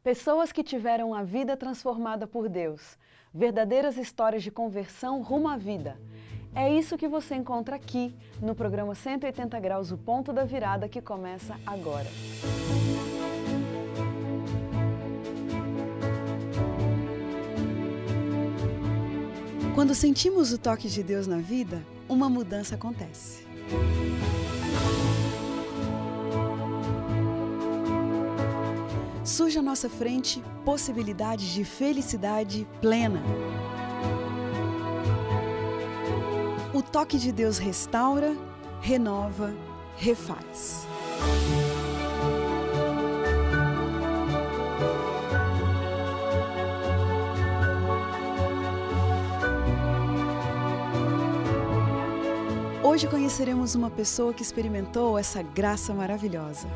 Pessoas que tiveram a vida transformada por Deus. Verdadeiras histórias de conversão rumo à vida. É isso que você encontra aqui no programa 180 Graus, o Ponto da Virada, que começa agora. Quando sentimos o toque de Deus na vida, uma mudança acontece. Surge à nossa frente possibilidades de felicidade plena. O toque de Deus restaura, renova, refaz. Hoje conheceremos uma pessoa que experimentou essa graça maravilhosa.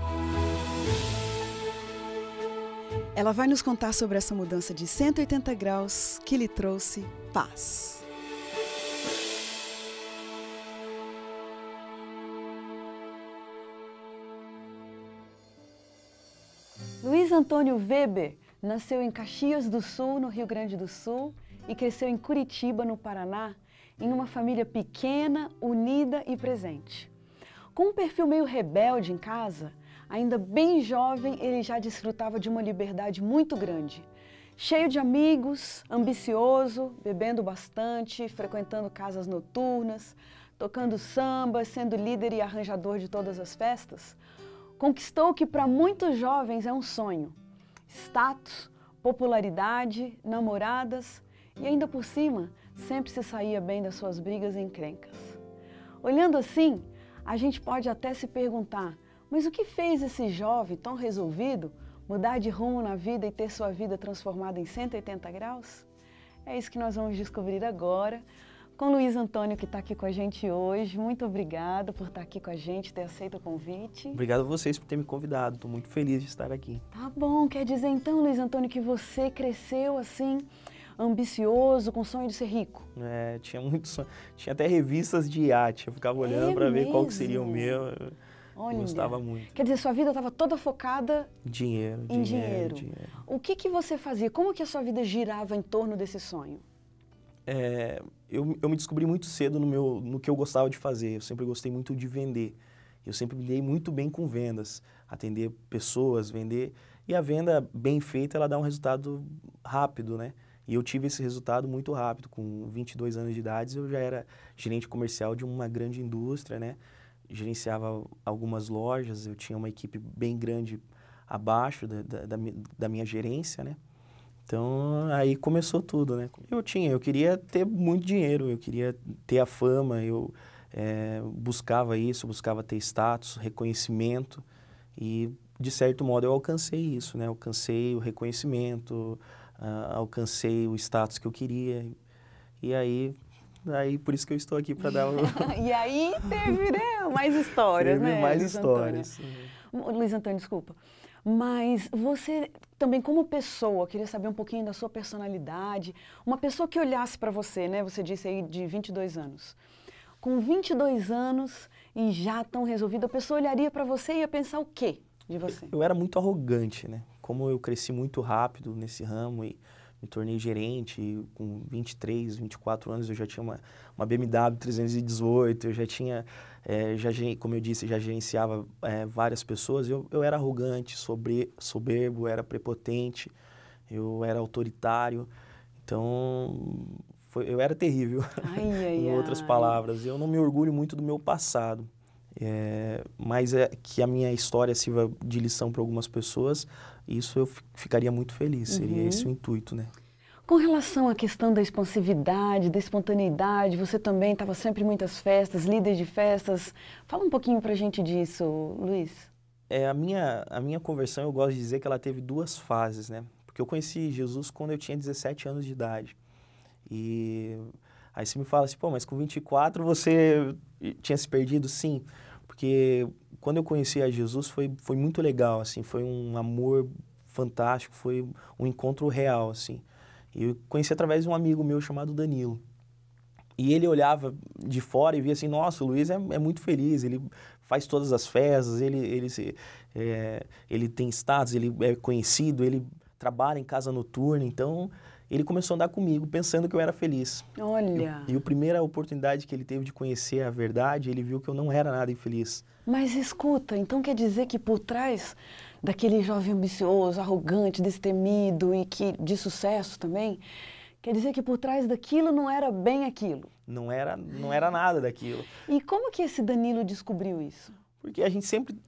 Ela vai nos contar sobre essa mudança de 180 graus que lhe trouxe paz. Luiz Antônio Weber nasceu em Caxias do Sul, no Rio Grande do Sul, e cresceu em Curitiba, no Paraná, em uma família pequena, unida e presente. Com um perfil meio rebelde em casa, ainda bem jovem, ele já desfrutava de uma liberdade muito grande. Cheio de amigos, ambicioso, bebendo bastante, frequentando casas noturnas, tocando samba, sendo líder e arranjador de todas as festas, conquistou o que para muitos jovens é um sonho: status, popularidade, namoradas e ainda por cima sempre se saía bem das suas brigas e encrencas. Olhando assim, a gente pode até se perguntar: mas o que fez esse jovem tão resolvido mudar de rumo na vida e ter sua vida transformada em 180 graus? É isso que nós vamos descobrir agora com Luiz Antônio, que está aqui com a gente hoje. Muito obrigada por estar aqui com a gente, ter aceito o convite. Obrigado a vocês por ter me convidado, estou muito feliz de estar aqui. Tá bom, quer dizer então, Luiz Antônio, que você cresceu assim, ambicioso, com sonho de ser rico? É, tinha muito sonho, tinha até revistas de iate, eu ficava olhando para ver qual que seria o meu. Olha, eu gostava muito. Quer dizer, sua vida estava toda focada em dinheiro. O que você fazia? Como que a sua vida girava em torno desse sonho? Eu me descobri muito cedo no que eu gostava de fazer. Eu sempre gostei muito de vender. Eu sempre me dei muito bem com vendas, atender pessoas, vender. E a venda bem feita, ela dá um resultado rápido, né? E eu tive esse resultado muito rápido. Com 22 anos de idade, eu já era gerente comercial de uma grande indústria, né? Gerenciava algumas lojas, eu tinha uma equipe bem grande abaixo da minha gerência, né? Então, aí começou tudo, né? Eu queria ter muito dinheiro, eu queria ter a fama, eu buscava isso, buscava ter status, reconhecimento e, de certo modo, eu alcancei isso, né? Alcancei o reconhecimento, alcancei o status que eu queria e aí por isso que eu estou aqui para dar o... E aí teve, né, mais histórias, teve né? mais Luiz histórias. Luiz Antônio, desculpa. Mas você também, como pessoa, queria saber um pouquinho da sua personalidade. Uma pessoa que olhasse para você, né? Você disse aí de 22 anos. Com 22 anos e já tão resolvida, a pessoa olharia para você e ia pensar o quê de você? Eu era muito arrogante, né? Como eu cresci muito rápido nesse ramo e me tornei gerente, e com 23, 24 anos eu já tinha uma BMW 318, eu já tinha, como eu disse, já gerenciava várias pessoas. Eu era arrogante, soberbo, era prepotente, eu era autoritário, então eu era terrível, em outras palavras. Eu não me orgulho muito do meu passado, mas que a minha história sirva de lição para algumas pessoas, isso eu ficaria muito feliz, seria esse o intuito, né? Com relação à questão da expansividade, da espontaneidade, você também estava sempre em muitas festas, líder de festas. Fala um pouquinho pra gente disso, Luiz. A minha conversão, eu gosto de dizer que ela teve duas fases, né? Porque eu conheci Jesus quando eu tinha 17 anos de idade. E aí você me fala assim, pô, mas com 24 você tinha se perdido? Sim, porque quando eu conheci a Jesus foi muito legal, assim, foi um amor fantástico, foi um encontro real, assim. E eu conheci através de um amigo meu chamado Danilo. E ele olhava de fora e via assim, nossa, o Luiz é muito feliz, ele faz todas as festas, ele tem status, ele é conhecido, ele trabalha em casa noturna, então ele começou a andar comigo pensando que eu era feliz. Olha. E a primeira oportunidade que ele teve de conhecer a verdade, ele viu que eu não era nada infeliz. Mas escuta, então quer dizer que por trás daquele jovem ambicioso, arrogante, destemido e que de sucesso também, quer dizer que por trás daquilo não era bem aquilo? Não era nada daquilo. E como que esse Danilo descobriu isso? Porque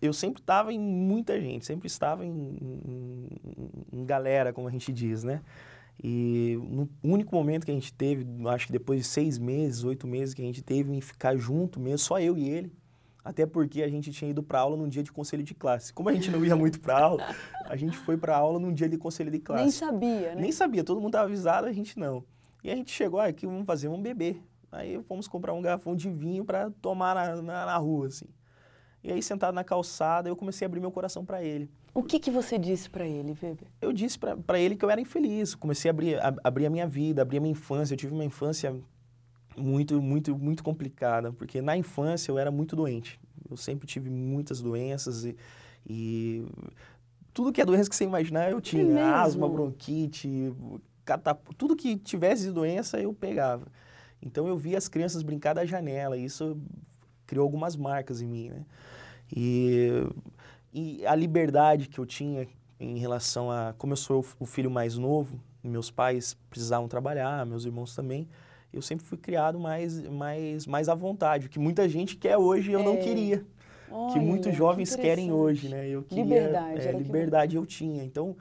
eu sempre estava em muita gente, sempre estava em galera, como a gente diz, né? E no único momento que a gente teve, acho que depois de 6 meses, 8 meses que a gente teve em ficar junto mesmo, só eu e ele, até porque a gente tinha ido para aula num dia de conselho de classe. Como a gente não ia muito para aula, a gente foi para aula num dia de conselho de classe. Nem sabia, né? Nem sabia, todo mundo estava avisado, a gente não. E a gente chegou, aqui vamos fazer, vamos beber. Aí fomos comprar um garrafão de vinho para tomar na rua, assim. E aí, sentado na calçada, eu comecei a abrir meu coração para ele. O que você disse para ele, Weber? Eu disse para ele que eu era infeliz. Comecei a abrir a minha vida, abrir a minha infância. Eu tive uma infância muito complicada, porque na infância eu era muito doente. Eu sempre tive muitas doenças e tudo que é doença que você imaginar eu tinha. Asma, bronquite, tudo que tivesse de doença eu pegava. Então eu via as crianças brincar da janela e isso criou algumas marcas em mim, né? E a liberdade que eu tinha em relação a... Como eu sou o filho mais novo, meus pais precisavam trabalhar, meus irmãos também, eu sempre fui criado mais à vontade, o que muita gente quer hoje e eu não queria. Olha, que muitos jovens querem hoje, né? Eu queria, liberdade. Liberdade eu tinha. Então,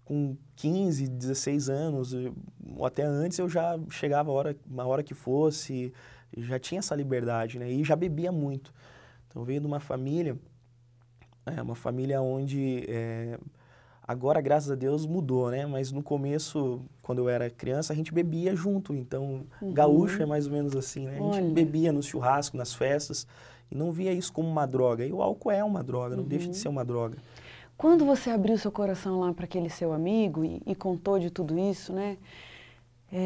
com 15, 16 anos, ou até antes, eu já chegava uma hora que fosse, já tinha essa liberdade, né? E já bebia muito. Então, eu venho de uma família onde agora, graças a Deus, mudou, né? Mas no começo, quando eu era criança, a gente bebia junto. Então, gaúcho é mais ou menos assim, né? A gente bebia no churrasco, nas festas, e não via isso como uma droga. E o álcool é uma droga, não deixa de ser uma droga. Quando você abriu seu coração lá para aquele seu amigo e contou de tudo isso, né?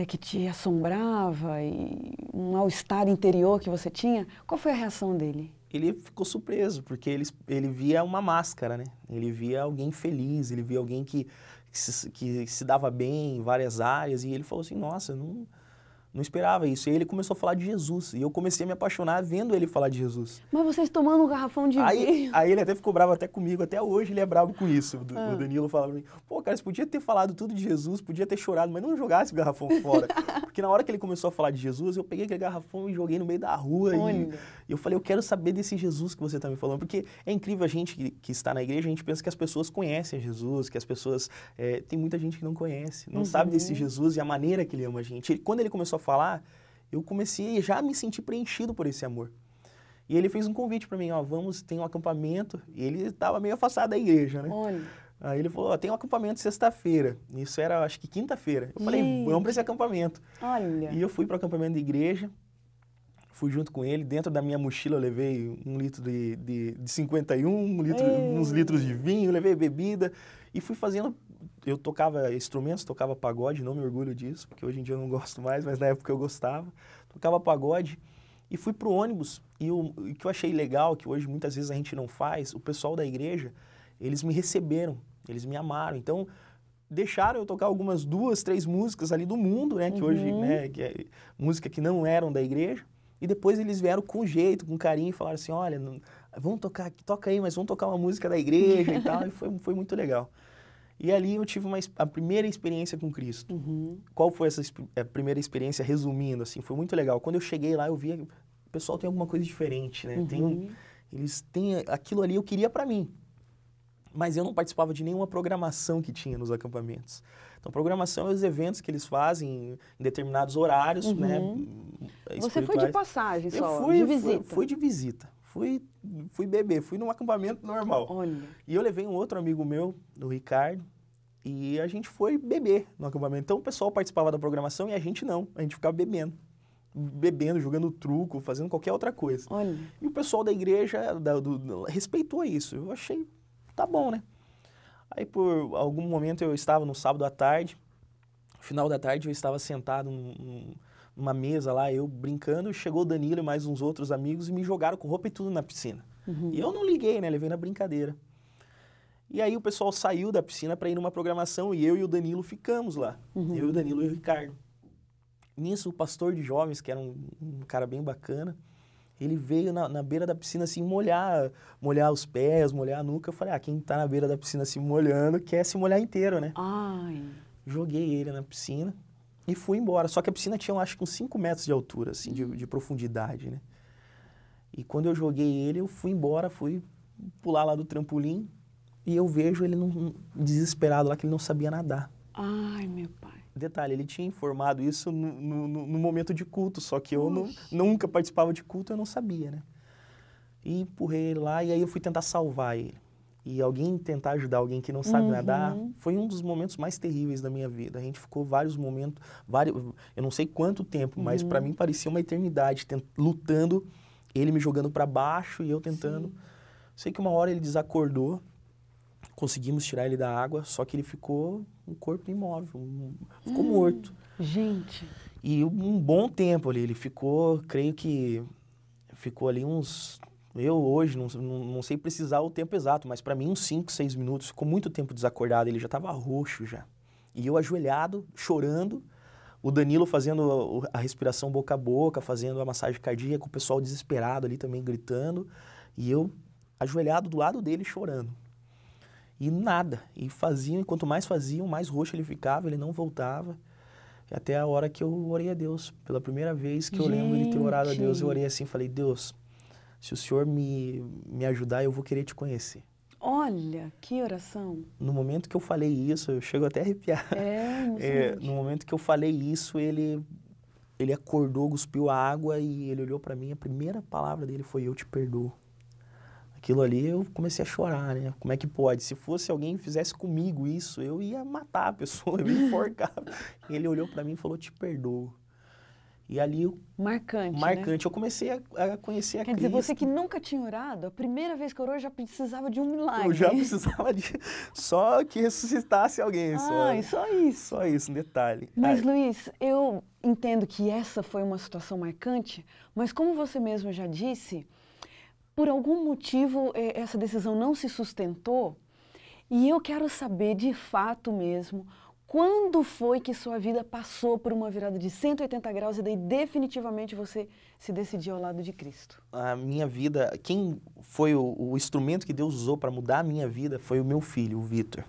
Que te assombrava e um mal-estar interior que você tinha, qual foi a reação dele? Ele ficou surpreso, porque ele via uma máscara, né? Ele via alguém feliz, ele via alguém que se dava bem em várias áreas, e ele falou assim, nossa, não esperava isso. E aí ele começou a falar de Jesus, e eu comecei a me apaixonar vendo ele falar de Jesus. Mas vocês tomando um garrafão de vinho? Aí ele até ficou bravo até comigo, até hoje ele é bravo com isso. O Danilo falava pra mim, pô, cara, você podia ter falado tudo de Jesus, podia ter chorado, mas não jogasse o garrafão fora. Porque na hora que ele começou a falar de Jesus, eu peguei aquele garrafão e joguei no meio da rua. E eu falei, eu quero saber desse Jesus que você está me falando. Porque é incrível a gente que está na igreja, a gente pensa que as pessoas conhecem Jesus, que as pessoas... tem muita gente que não conhece, não sabe desse Jesus e a maneira que ele ama a gente. Quando ele começou a falar, eu comecei já a me sentir preenchido por esse amor. E ele fez um convite para mim, ó, tem um acampamento. E ele estava meio afastado da igreja, né? Olha. Aí ele falou, ó, tem um acampamento sexta-feira. Isso era, acho que quinta-feira. Eu falei, vamos para esse acampamento. Olha. E eu fui para o acampamento da igreja, fui junto com ele. Dentro da minha mochila eu levei 1 litro de 51, uns litros de vinho, levei bebida. E fui fazendo... Eu tocava instrumentos, tocava pagode, não me orgulho disso, porque hoje em dia eu não gosto mais, mas na época eu gostava. Tocava pagode e fui pro ônibus. E o que eu achei legal, que hoje muitas vezes a gente não faz, o pessoal da igreja, eles me receberam, eles me amaram. Então, deixaram eu tocar algumas 2, 3 músicas ali do mundo, né, que hoje, né, música que não eram da igreja. E depois eles vieram com jeito, com carinho, e falaram assim, olha, vamos tocar, toca aí, mas vamos tocar uma música da igreja e tal. E foi muito legal. E ali eu tive a primeira experiência com Cristo. Qual foi essa primeira experiência, resumindo, assim? Foi muito legal. Quando eu cheguei lá, eu via que o pessoal tem alguma coisa diferente, né? Eles têm aquilo ali, eu queria para mim. Mas eu não participava de nenhuma programação que tinha nos acampamentos. Então, programação é os eventos que eles fazem em determinados horários, né? Você foi de passagem só, de visita? Fui de visita. Fui beber, fui num acampamento normal. Olha. E eu levei um outro amigo meu, o Ricardo, e a gente foi beber no acampamento. Então o pessoal participava da programação e a gente não. A gente ficava bebendo, jogando truco, fazendo qualquer outra coisa. Olha. E o pessoal da igreja respeitou isso. Eu achei, tá bom, né? Aí por algum momento eu estava no sábado à tarde, no final da tarde eu estava sentado numa mesa lá, eu brincando, chegou o Danilo e mais uns outros amigos e me jogaram com roupa e tudo na piscina. E eu não liguei, né? Levei na brincadeira. E aí o pessoal saiu da piscina para ir numa programação e eu e o Danilo ficamos lá. Eu e o Danilo e o Ricardo. Nisso, o pastor de jovens, que era um cara bem bacana, ele veio na beira da piscina assim molhar os pés, molhar a nuca. Eu falei, quem tá na beira da piscina se molhando quer se molhar inteiro, né? Ai. Joguei ele na piscina e fui embora. Só que a piscina tinha, acho que uns 5 metros de altura, assim, de profundidade, né? E quando eu joguei ele, eu fui embora, fui pular lá do trampolim e eu vejo ele desesperado lá, que ele não sabia nadar. Ai, meu pai. Detalhe, ele tinha informado isso no momento de culto, só que eu nunca participava de culto, eu não sabia, né? E empurrei ele lá e aí eu fui tentar salvar ele. E tentar ajudar alguém que não sabe nadar, foi um dos momentos mais terríveis da minha vida. A gente ficou vários momentos, eu não sei quanto tempo, mas para mim parecia uma eternidade, lutando, ele me jogando para baixo e eu tentando. Sei que uma hora ele desacordou, conseguimos tirar ele da água, só que ele ficou um corpo imóvel, ficou morto. Gente. E um bom tempo ali, ele ficou, creio que ficou ali uns... Eu hoje não sei precisar o tempo exato, mas para mim uns 5, 6 minutos, ficou muito tempo desacordado, ele já estava roxo já. E eu ajoelhado, chorando, o Danilo fazendo a respiração boca a boca, fazendo a massagem cardíaca, o pessoal desesperado ali também gritando, e eu ajoelhado do lado dele chorando. E nada, e quanto mais faziam, mais roxo ele ficava, ele não voltava. Até a hora que eu orei a Deus, pela primeira vez que eu lembro de ter orado a Deus, eu orei assim, falei, Deus, se o Senhor me ajudar, eu vou querer te conhecer. Olha, que oração. No momento que eu falei isso, eu chego até a arrepiar. No momento que eu falei isso, ele acordou, cuspiu a água e ele olhou para mim, a primeira palavra dele foi, eu te perdoo. Aquilo ali eu comecei a chorar, né? Como é que pode? Se fosse alguém que fizesse comigo isso, eu ia matar a pessoa, eu ia enforcar. Ele olhou para mim e falou, te perdoo. E ali... Marcante, né? Eu comecei a conhecer a Cristo. Quer dizer, você que nunca tinha orado, a primeira vez que orou já precisava de um milagre. Eu já precisava só que ressuscitasse alguém. Só isso. Só isso, um detalhe. Mas, Luiz, eu entendo que essa foi uma situação marcante, mas como você mesmo já disse, por algum motivo essa decisão não se sustentou e eu quero saber de fato mesmo quando foi que sua vida passou por uma virada de 180 graus e daí definitivamente você se decidiu ao lado de Cristo? A minha vida, quem foi o instrumento que Deus usou para mudar a minha vida foi o meu filho, o Vitor,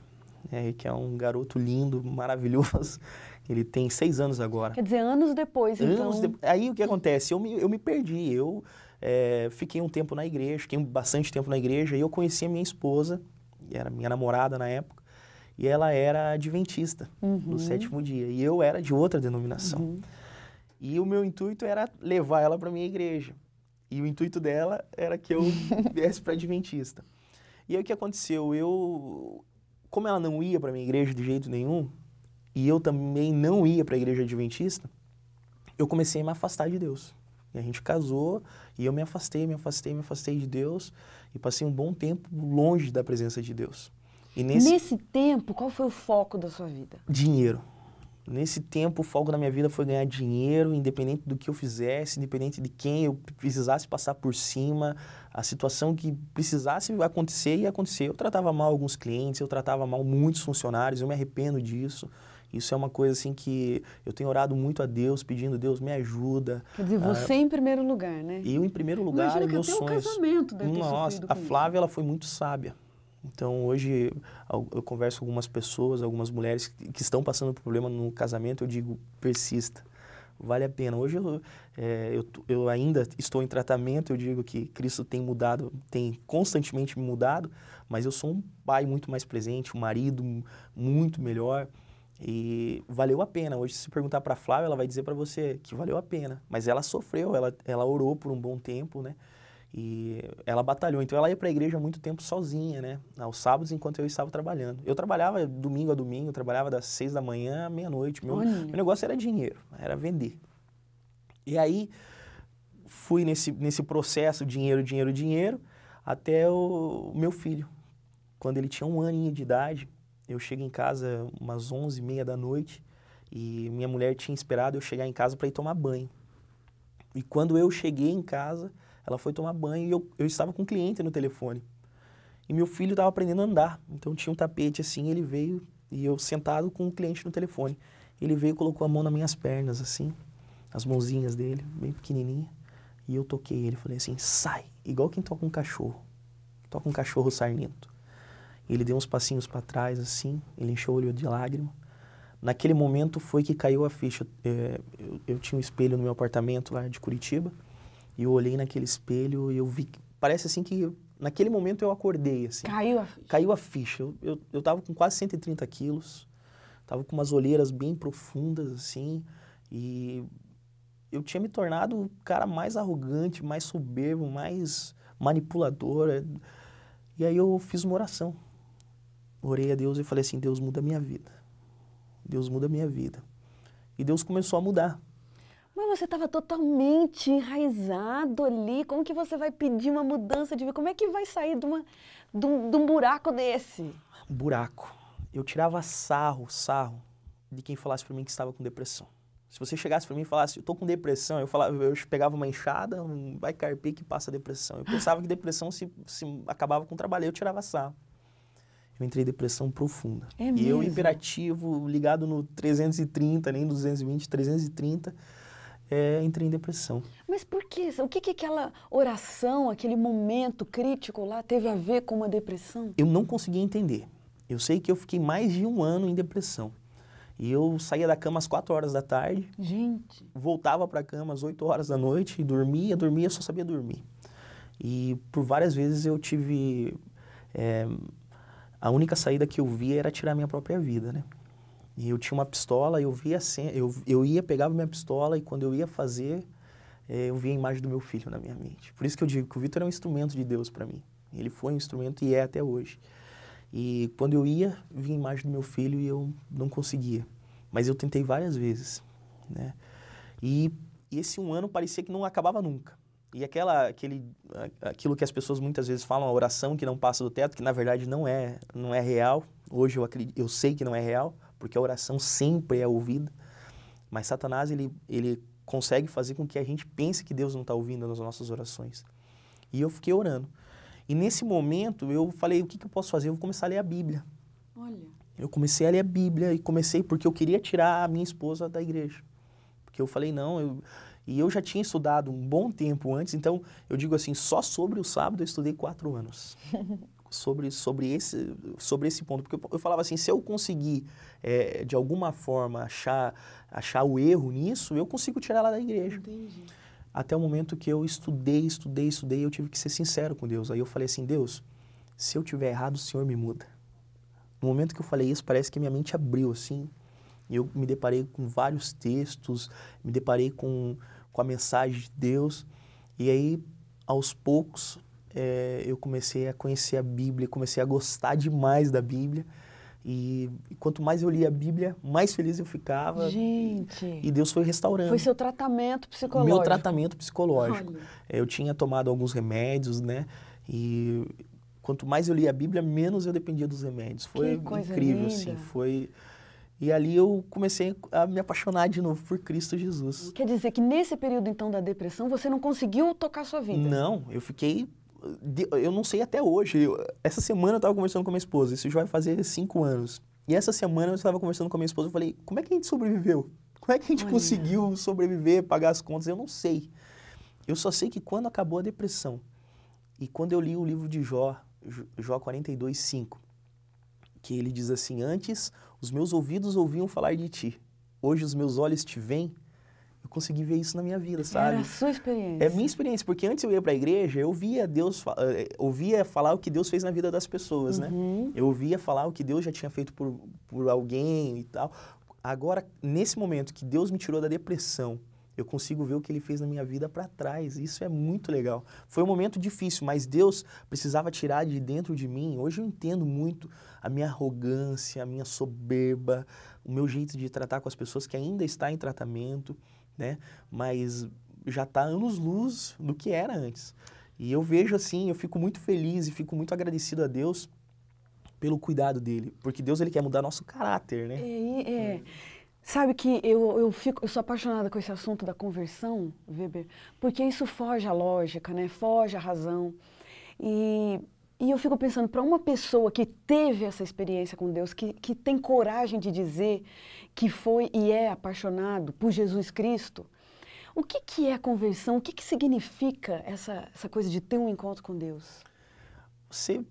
que é um garoto lindo, maravilhoso. Ele tem 6 anos agora. Quer dizer, anos depois, então... Aí o que acontece? Eu me perdi, fiquei um tempo na igreja, fiquei bastante tempo na igreja e eu conheci a minha esposa, que era minha namorada na época, e ela era adventista do 7º dia, e eu era de outra denominação. E o meu intuito era levar ela para minha igreja, e o intuito dela era que eu viesse para adventista. E aí o que aconteceu? Como ela não ia para minha igreja de jeito nenhum, e eu também não ia para a igreja adventista, eu comecei a me afastar de Deus. E a gente casou, e eu me afastei de Deus, e passei um bom tempo longe da presença de Deus. E nesse tempo, qual foi o foco da sua vida? Dinheiro. Nesse tempo, o foco da minha vida foi ganhar dinheiro, independente do que eu fizesse, independente de quem eu precisasse passar por cima, a situação que precisasse acontecer, ia acontecer. Eu tratava mal alguns clientes, eu tratava mal muitos funcionários, eu me arrependo disso. Isso é uma coisa assim que eu tenho orado muito a Deus, pedindo, Deus, me ajuda. Quer dizer, você em primeiro lugar, né? Eu em primeiro lugar, meus sonhos. Imagina que até o casamento deve ter sofrido com a Flávia, ela foi muito sábia. Então, hoje, eu converso com algumas pessoas, algumas mulheres que estão passando por problema no casamento, eu digo, persista, vale a pena. Hoje, eu ainda estou em tratamento, eu digo que Cristo tem mudado, tem constantemente me mudado, mas eu sou um pai muito mais presente, um marido muito melhor, e valeu a pena. Hoje, se perguntar para a Flávia, ela vai dizer para você que valeu a pena, mas ela sofreu, ela orou por um bom tempo, né? E ela batalhou, então ela ia para a igreja há muito tempo sozinha, né? Aos sábados, enquanto eu estava trabalhando. Eu trabalhava domingo a domingo, eu trabalhava das 6 da manhã à meia-noite. Meu negócio era dinheiro, era vender. E aí, fui nesse processo, dinheiro, até o meu filho. Quando ele tinha 1 aninho de idade, eu cheguei em casa umas 11h30 da noite e minha mulher tinha esperado eu chegar em casa para ir tomar banho. E quando eu cheguei em casa, ela foi tomar banho e eu estava com um cliente no telefone. e meu filho estava aprendendo a andar. Então tinha um tapete assim, ele veio e eu sentado com o cliente no telefone. Ele veio e colocou a mão nas minhas pernas assim, as mãozinhas dele, bem pequenininha, e eu toquei ele, falei assim, sai, igual quem toca um cachorro sarnento. Ele deu uns passinhos para trás assim, ele encheu o olho de lágrima. Naquele momento foi que caiu a ficha. Eu tinha um espelho no meu apartamento lá de Curitiba, e eu olhei naquele espelho e eu vi, parece assim que naquele momento eu acordei assim. Caiu a ficha. Caiu a ficha. Eu tava com quase 130 quilos, tava com umas olheiras bem profundas assim, e eu tinha me tornado o cara mais arrogante, mais soberbo, mais manipulador. E aí eu fiz uma oração. Orei a Deus e falei assim, Deus, muda a minha vida. Deus muda a minha vida. E Deus começou a mudar. Mas você estava totalmente enraizado ali. Como que você vai pedir uma mudança de vida? Como é que vai sair de um buraco desse? Um buraco. Eu tirava sarro de quem falasse para mim que estava com depressão. Se você chegasse para mim e falasse, eu tô com depressão, eu pegava uma enxada, vai carpir que passa depressão. Eu pensava que depressão se acabava com o trabalho, eu tirava sarro. Eu entrei em depressão profunda. É e mesmo? eu, hiperativo, ligado no 330, nem 220, 330, entrei em depressão. Mas por quê? O que aquela oração, aquele momento crítico lá teve a ver com uma depressão? Eu não conseguia entender. Eu sei que eu fiquei mais de 1 ano em depressão. E eu saía da cama às 4 horas da tarde. Gente. Voltava para a cama às 8 horas da noite e dormia, só sabia dormir. E por várias vezes eu tive... a única saída que eu via era tirar minha própria vida, né? E eu tinha uma pistola, eu via assim, pegava minha pistola e quando eu ia fazer, eu via a imagem do meu filho na minha mente. Por isso que eu digo que o Vitor é um instrumento de Deus para mim. Ele foi um instrumento e é até hoje. E quando eu ia, via a imagem do meu filho e eu não conseguia. Mas eu tentei várias vezes, né? E esse 1 ano parecia que não acabava nunca. E aquilo que as pessoas muitas vezes falam, a oração que não passa do teto, que na verdade não é real. Hoje eu sei que não é real, porque a oração sempre é ouvida. Mas Satanás, ele consegue fazer com que a gente pense que Deus não está ouvindo nas nossas orações. E eu fiquei orando. E nesse momento eu falei, o que eu posso fazer? Eu vou começar a ler a Bíblia. Olha. Eu comecei a ler a Bíblia e comecei porque eu queria tirar a minha esposa da igreja. Porque eu falei, não, e eu já tinha estudado um bom tempo antes, então eu digo assim, só sobre o sábado eu estudei 4 anos. sobre esse ponto. Porque eu falava assim, se eu conseguir, de alguma forma, achar o erro nisso, eu consigo tirar ela da igreja. Entendi. Até o momento que eu estudei, eu tive que ser sincero com Deus. Aí eu falei assim, Deus, se eu tiver errado, o Senhor me muda. No momento que eu falei isso, parece que minha mente abriu assim, e eu me deparei com vários textos, me deparei com a mensagem de Deus, e aí, aos poucos, eu comecei a conhecer a Bíblia, comecei a gostar demais da Bíblia, e quanto mais eu lia a Bíblia, mais feliz eu ficava. Gente! E Deus foi restaurando. Foi seu tratamento psicológico? Meu tratamento psicológico. Olha. Eu tinha tomado alguns remédios, né, e quanto mais eu lia a Bíblia, menos eu dependia dos remédios. Foi incrível, assim, foi... E ali eu comecei a me apaixonar de novo por Cristo Jesus. Quer dizer que nesse período, então, da depressão, você não conseguiu tocar sua vida? Não, eu fiquei... Eu não sei até hoje. Essa semana eu estava conversando com a minha esposa, isso já vai fazer 5 anos. E essa semana eu estava conversando com a minha esposa e falei, como é que a gente sobreviveu? Como é que a gente conseguiu sobreviver, pagar as contas? Eu não sei. Eu só sei que quando acabou a depressão, e quando eu li o livro de Jó 42:5, que ele diz assim, antes os meus ouvidos ouviam falar de ti, hoje os meus olhos te veem, eu consegui ver isso na minha vida, sabe? Era a sua experiência. É a minha experiência, porque antes eu ia para a igreja, eu ouvia Deus, ouvia falar o que Deus fez na vida das pessoas, né? Eu ouvia falar o que Deus já tinha feito por alguém e tal. Agora, nesse momento que Deus me tirou da depressão, eu consigo ver o que Ele fez na minha vida para trás. Isso é muito legal. Foi um momento difícil, mas Deus precisava tirar de dentro de mim. Hoje eu entendo muito a minha arrogância, a minha soberba, o meu jeito de tratar com as pessoas que ainda está em tratamento, né? Mas já está anos-luz do que era antes. E eu vejo assim, eu fico muito feliz e fico muito agradecido a Deus pelo cuidado dele. Porque Deus, Ele quer mudar nosso caráter, né? Sabe que eu sou apaixonada com esse assunto da conversão, Weber, porque isso foge à lógica, né? Foge à razão. E E eu fico pensando, para uma pessoa que teve essa experiência com Deus, que tem coragem de dizer que foi e é apaixonado por Jesus Cristo, o que é a conversão? O que significa essa coisa de ter um encontro com Deus? Você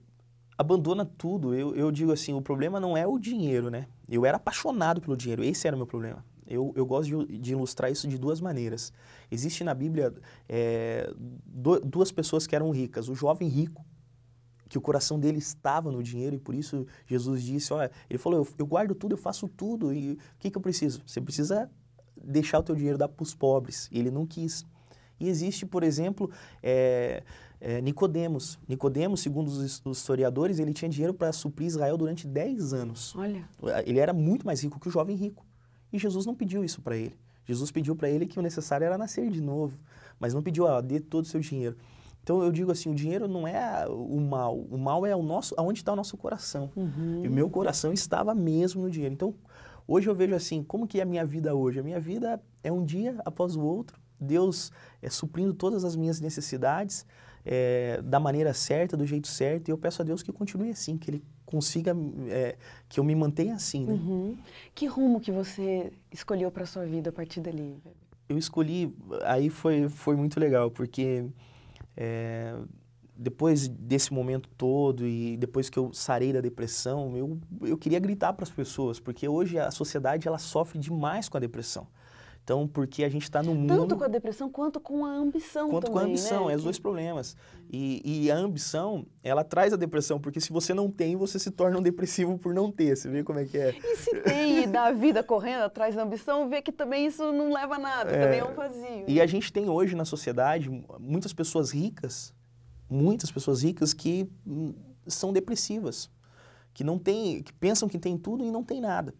abandona tudo. Eu digo assim, o problema não é o dinheiro, né? Eu era apaixonado pelo dinheiro, esse era o meu problema. Eu gosto de ilustrar isso de duas maneiras. Existe na Bíblia duas pessoas que eram ricas. O jovem rico, que o coração dele estava no dinheiro e por isso Jesus disse, olha, ele falou, eu guardo tudo, eu faço tudo e o que eu preciso? Você precisa deixar o teu dinheiro dar para os pobres. E ele não quis. E existe, por exemplo, Nicodemos. Nicodemos, segundo os historiadores, ele tinha dinheiro para suprir Israel durante 10 anos. Olha. Ele era muito mais rico que o jovem rico. E Jesus não pediu isso para ele. Jesus pediu para ele que o necessário era nascer de novo, mas não pediu, dê todo o seu dinheiro. Então eu digo assim, o dinheiro não é o mal é aonde está o nosso coração. Uhum. E o meu coração estava mesmo no dinheiro. Então hoje eu vejo assim, como que é a minha vida hoje? A minha vida é um dia após o outro, Deus suprindo todas as minhas necessidades da maneira certa, do jeito certo, e eu peço a Deus que continue assim, que Ele consiga, que eu me mantenha assim, né? Uhum. Que rumo que você escolheu para a sua vida a partir dali? Eu escolhi, aí foi muito legal, porque depois desse momento todo e depois que eu sarei da depressão, eu queria gritar para as pessoas, porque hoje a sociedade ela sofre demais com a depressão. Então, porque a gente está no mundo... Tanto com a depressão quanto com a ambição também, Quanto com a ambição, né? os dois problemas. E a ambição, ela traz a depressão, porque se você não tem, você se torna um depressivo por não ter, você vê como é que é? E se tem e dá a vida correndo atrás da ambição, vê que também isso não leva a nada, também é um vazio. E a gente tem hoje na sociedade muitas pessoas ricas que são depressivas, que pensam que tem tudo e não tem nada.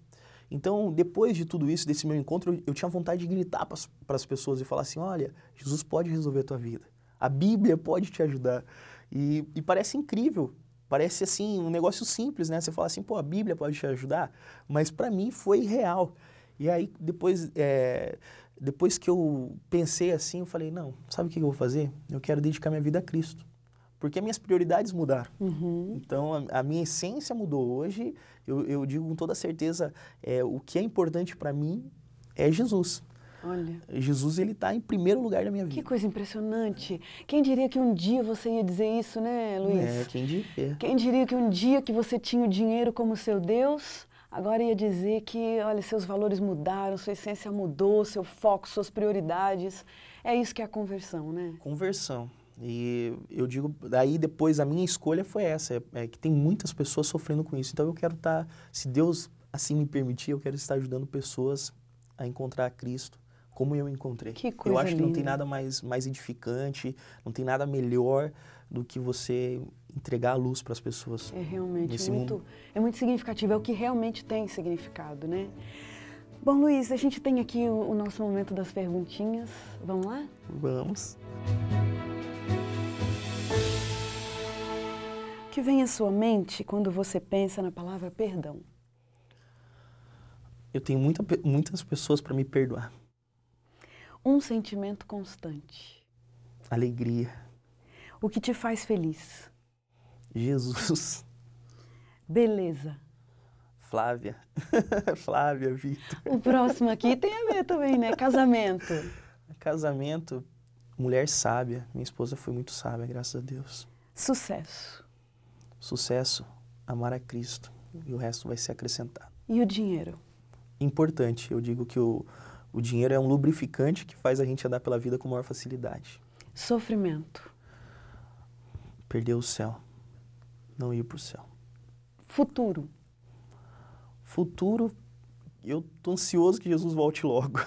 Então, depois de tudo isso, desse meu encontro, eu tinha vontade de gritar para as pessoas e falar assim, olha, Jesus pode resolver a tua vida. A Bíblia pode te ajudar. E parece incrível, parece assim um negócio simples, né? Você fala assim, pô, a Bíblia pode te ajudar, mas para mim foi real. E aí, depois que eu pensei assim, eu falei, não, sabe o que eu vou fazer? Eu quero dedicar minha vida a Cristo. Porque minhas prioridades mudaram. Uhum. Então, a minha essência mudou. Hoje, eu digo com toda certeza, o que é importante para mim é Jesus. Olha. Jesus, ele está em primeiro lugar da minha vida. Que coisa impressionante. Quem diria que um dia você ia dizer isso, né, Luiz? Quem diria. Quem diria que um dia que você tinha o dinheiro como seu Deus, agora ia dizer que, olha, seus valores mudaram, sua essência mudou, seu foco, suas prioridades. É isso que é a conversão, né? Conversão. E eu digo, daí depois a minha escolha foi essa, que tem muitas pessoas sofrendo com isso. Então eu quero estar, se Deus assim me permitir, eu quero estar ajudando pessoas a encontrar Cristo como eu encontrei. Que coisa eu acho linda. Que não tem nada mais edificante, não tem nada melhor do que você entregar a luz para as pessoas. É realmente nesse muito, mundo. é muito significativo, é o que realmente tem significado, né? Bom, Luiz, a gente tem aqui o nosso momento das perguntinhas. Vamos lá? Vamos. O que vem à sua mente quando você pensa na palavra perdão? Eu tenho muitas pessoas para me perdoar. Um sentimento constante. Alegria. O que te faz feliz? Jesus. Beleza. Flávia. Flávia, Vitor. O próximo aqui tem a ver também, né? Casamento. Casamento, mulher sábia. Minha esposa foi muito sábia, graças a Deus. Sucesso. Sucesso, amar a Cristo. E o resto vai ser acrescentado. E o dinheiro? Importante. Eu digo que o dinheiro é um lubrificante que faz a gente andar pela vida com maior facilidade. Sofrimento. Perder o céu. Não ir para o céu. Futuro. Futuro, eu tô ansioso que Jesus volte logo.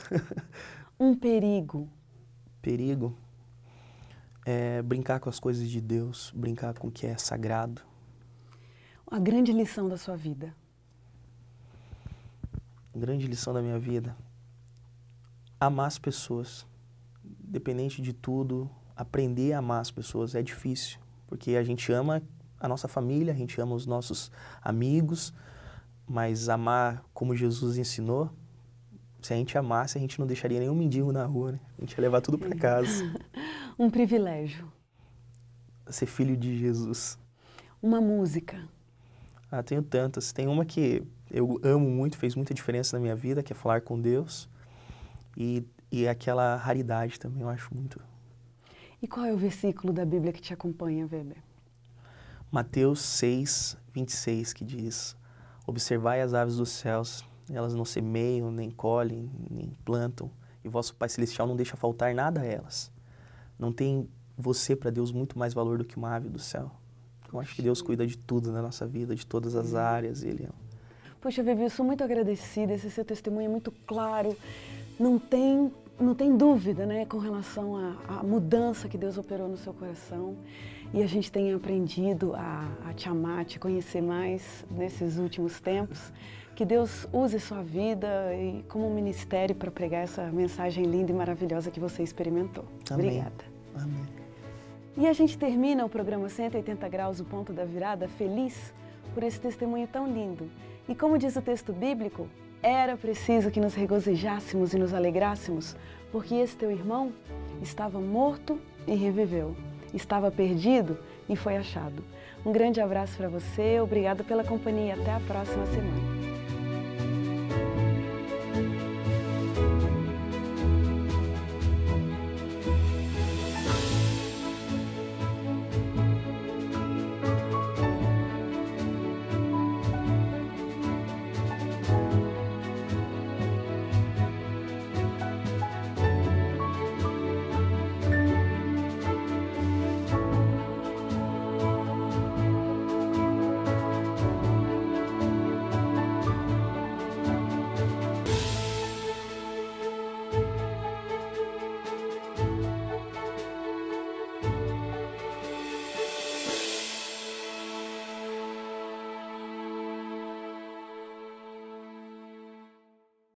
Um perigo. Perigo é brincar com as coisas de Deus, brincar com o que é sagrado. A grande lição da sua vida. Grande lição da minha vida. Amar as pessoas. Independente de tudo, aprender a amar as pessoas é difícil. Porque a gente ama a nossa família, a gente ama os nossos amigos, mas amar como Jesus ensinou, se a gente amasse, a gente não deixaria nenhum mendigo na rua, né? A gente ia levar tudo para casa. Um privilégio. Ser filho de Jesus. Uma música. Ah, tenho tantas. Tem uma que eu amo muito, fez muita diferença na minha vida, que é Falar com Deus. E aquela Raridade também, eu acho muito. E qual é o versículo da Bíblia que te acompanha, Weber? Mateus 6, 26, que diz: Observai as aves dos céus, elas não semeiam, nem colhem, nem plantam, e vosso Pai Celestial não deixa faltar nada a elas. Não tem você para Deus muito mais valor do que uma ave do céu. Eu acho que Deus cuida de tudo na nossa vida, de todas as áreas. Poxa, Weber, eu sou muito agradecida, esse seu testemunho é muito claro, não tem dúvida, né, com relação à mudança que Deus operou no seu coração. E a gente tem aprendido a te amar, a te conhecer mais nesses últimos tempos. Que Deus use sua vida e como um ministério para pregar essa mensagem linda e maravilhosa que você experimentou. Amém. Obrigada. Amém. E a gente termina o programa 180 Graus, o Ponto da Virada, feliz por esse testemunho tão lindo. E como diz o texto bíblico, era preciso que nos regozijássemos e nos alegrássemos, porque esse teu irmão estava morto e reviveu. Estava perdido e foi achado. Um grande abraço para você, obrigada pela companhia e até a próxima semana.